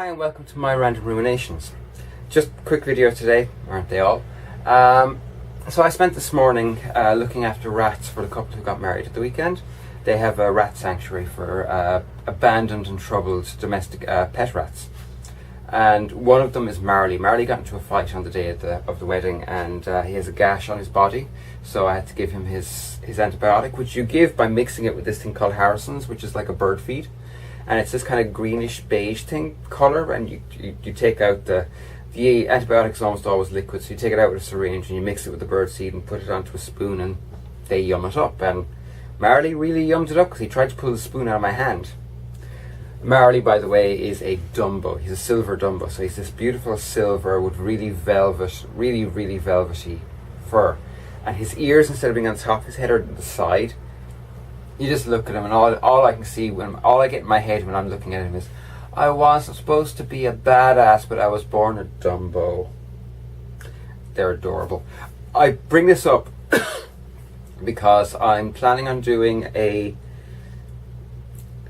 Hi and welcome to my random ruminations. Just a quick video today, aren't they all? So I spent this morning looking after rats for the couple who got married at the weekend. They have a rat sanctuary for abandoned and troubled domestic pet rats. And one of them is Marley. Marley got into a fight on the day of the wedding, and he has a gash on his body. So I had to give him his antibiotic, which you give by mixing it with this thing called Harrison's, which is like a bird feed. And it's this kind of greenish beige color, and you take out the antibiotic is almost always liquid, so you take it out with a syringe and you mix it with the bird seed and put it onto a spoon, and they yum it up. And Marley really yummed it up because he tried to pull the spoon out of my hand. Marley, by the way, is a Dumbo. He's a silver Dumbo, so he's this beautiful silver with really velvety fur. And his ears, instead of being on top of his head, are on the side. You just look at him, and all I can see, all I get in my head when I'm looking at him is, I wasn't supposed to be a badass, but I was born a Dumbo. They're adorable. I bring this up because I'm planning on doing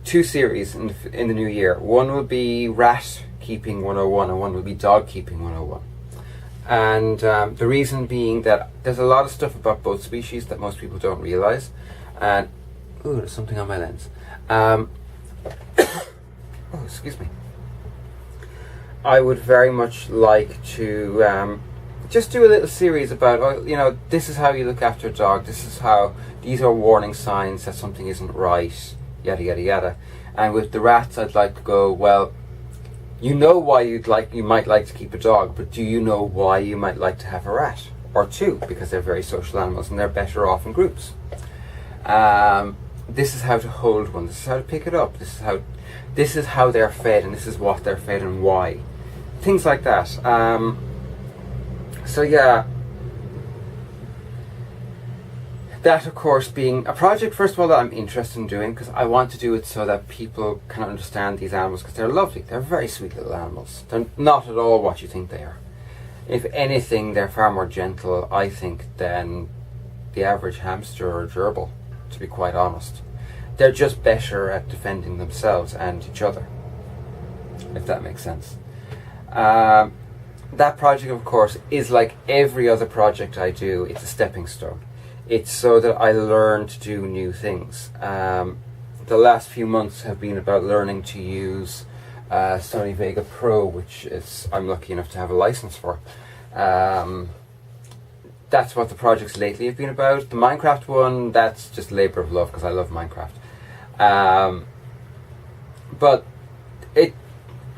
two series in the new year. One will be rat keeping 101 and one will be dog keeping 101. And the reason being that there's a lot of stuff about both species that most people don't realize. And ooh, there's something on my lens. Oh, excuse me. I would very much like to just do a little series about, this is how you look after a dog. These are warning signs that something isn't right. Yada yada yada. And with the rats, I'd like to go, well, you know why you might like to keep a dog, but do you know why you might like to have a rat or two? Because they're very social animals and they're better off in groups. This is how to hold one. This is how to pick it up. This is how they're fed, and this is what they're fed and why. Things like that. So yeah. That, of course, being a project, first of all, that I'm interested in doing, because I want to do it so that people can understand these animals, because they're lovely. They're very sweet little animals. They're not at all what you think they are. If anything, they're far more gentle, I think, than the average hamster or gerbil, to be quite honest. They're just better at defending themselves and each other, if that makes sense. That project, of course, is like every other project I do. It's a stepping stone. It's so that I learn to do new things. The last few months have been about learning to use Sony Vega Pro, which I'm lucky enough to have a license for. That's what the projects lately have been about. The Minecraft one, that's just labour of love because I love Minecraft. But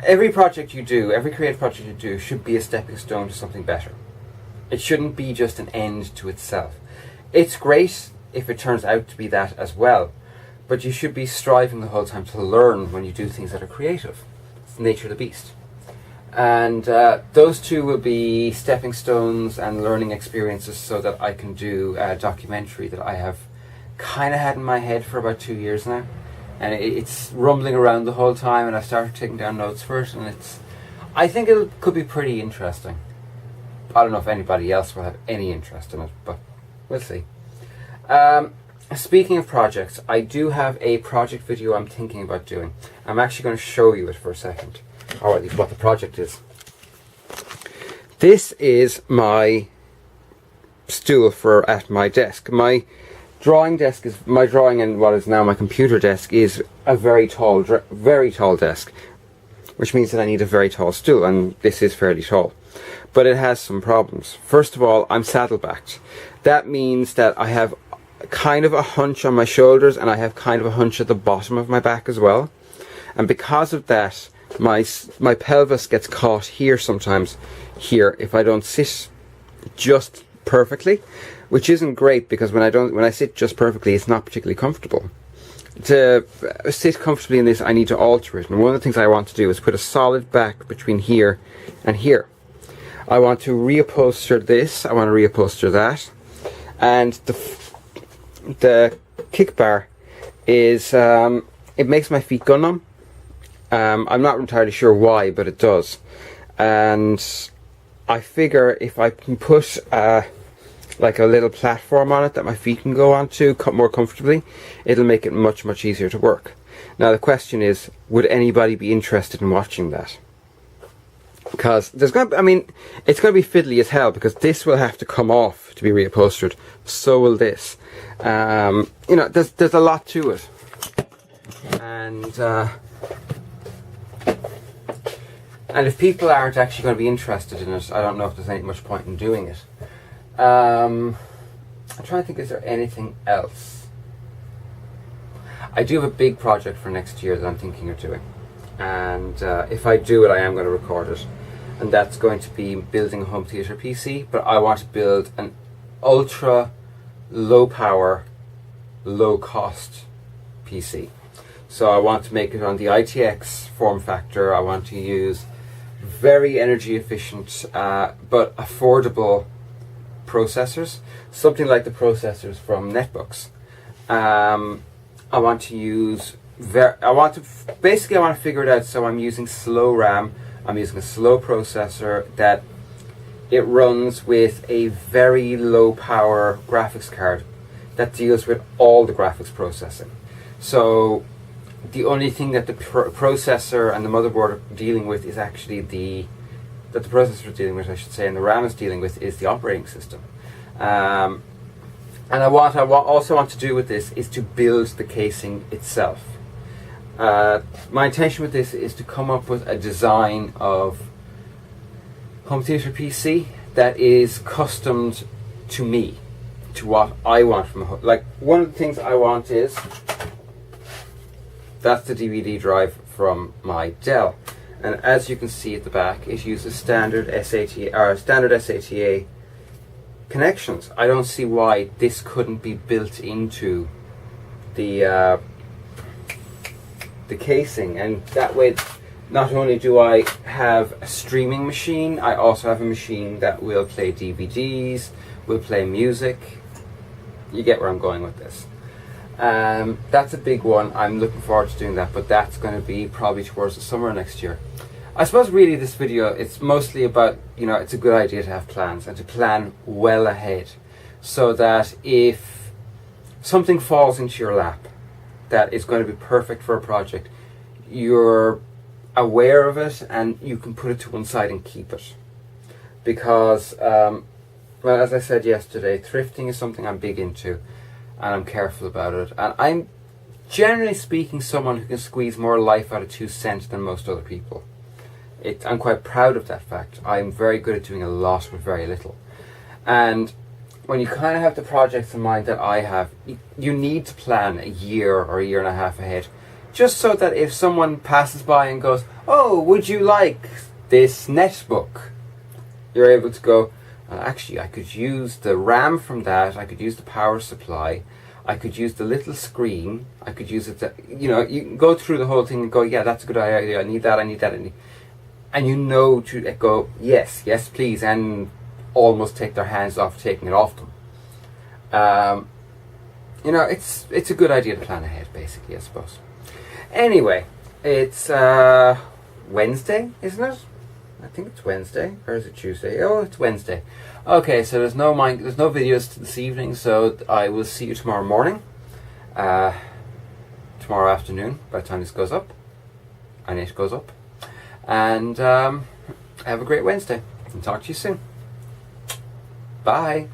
every project you do, every creative project you do, should be a stepping stone to something better. It shouldn't be just an end to itself. It's great if it turns out to be that as well, but you should be striving the whole time to learn when you do things that are creative. It's the nature of the beast. And those two will be stepping stones and learning experiences so that I can do a documentary that I have kind of had in my head for about 2 years now. And it's rumbling around the whole time, and I started taking down notes for it, and I think it could be pretty interesting. I don't know if anybody else will have any interest in it, but we'll see. Speaking of projects, I do have a project video I'm thinking about doing. I'm actually going to show you it for a second. Or at least what the project is. This is my stool at my desk. My drawing and what is now my computer desk is a very tall desk, which means that I need a very tall stool, and this is fairly tall. But it has some problems. First of all, I'm saddle-backed. That means that I have kind of a hunch on my shoulders, and I have kind of a hunch at the bottom of my back as well. And because of that, my pelvis gets caught here sometimes, if I don't sit just perfectly, which isn't great because when I sit just perfectly, it's not particularly comfortable. To sit comfortably in this, I need to alter it, and one of the things I want to do is put a solid back between here and here. I want to reupholster this, I want to reupholster that, and the kick bar is, it makes my feet go numb. I'm not entirely sure why, but it does. And I figure if I can put like a little platform on it that my feet can go onto more comfortably, it'll make it much, much easier to work. Now the question is, would anybody be interested in watching that? because there's going to, I mean, it's going to be fiddly as hell, because this will have to come off to be reupholstered. So will this. You know, there's a lot to it, and if people aren't actually going to be interested in it, I don't know if there's any much point in doing it. I'm trying to think, is there anything else? I do have a big project for next year that I'm thinking of doing, and if I do it, I am going to record it, and that's going to be building a home theatre PC. But I want to build an ultra low power, low cost PC. So I want to make it on the ITX form factor. I want to use very energy efficient but affordable processors, something like the processors from netbooks. I want to use I want to figure it out. So I'm using slow RAM. I'm using a slow processor that it runs with a very low power graphics card that deals with all the graphics processing. So the only thing that the processor and the motherboard are dealing with is actually the processor is dealing with, I should say, and the RAM is dealing with is the operating system. And what I also want to do with this is to build the casing itself. My intention with this is to come up with a design of home theatre PC that is customed to me, to what I want from a home. Like, one of the things I want is, that's the DVD drive from my Dell, and as you can see at the back, it uses standard SATA connections. I don't see why this couldn't be built into the casing, and that way not only do I have a streaming machine, I also have a machine that will play DVDs, will play music. You get where I'm going with this. That's a big one. I'm looking forward to doing that, but that's going to be probably towards the summer next year. I suppose really this video, it's mostly about, you know, it's a good idea to have plans and to plan well ahead, so that if something falls into your lap that is going to be perfect for a project, you're aware of it and you can put it to one side and keep it. Because, well, as I said yesterday, thrifting is something I'm big into, and I'm careful about it. And I'm, generally speaking, someone who can squeeze more life out of 2 cents than most other people. I'm quite proud of that fact. I'm very good at doing a lot with very little. And when you kind of have the projects in mind that I have, you need to plan a year or a year and a half ahead, just so that if someone passes by and goes, "Oh, would you like this netbook?" you're able to go, actually, I could use the RAM from that, I could use the power supply, I could use the little screen, I could use it to, you know, you can go through the whole thing and go, yeah, that's a good idea, I need that, I need that, and you know to go, yes, yes please, and almost take their hands off taking it off them. You know, it's a good idea to plan ahead, basically, I suppose. Anyway, it's Wednesday, isn't it? I think it's Wednesday, or is it Tuesday? Oh, it's Wednesday. Okay, so there's no videos this evening, so I will see you tomorrow morning, tomorrow afternoon, by the time this goes up, and it goes up. And have a great Wednesday, and talk to you soon. Bye.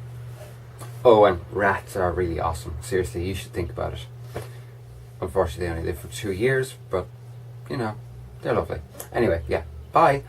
Oh, and rats are really awesome. Seriously, you should think about it. Unfortunately, they only live for 2 years, but, you know, they're lovely. Anyway, yeah, bye.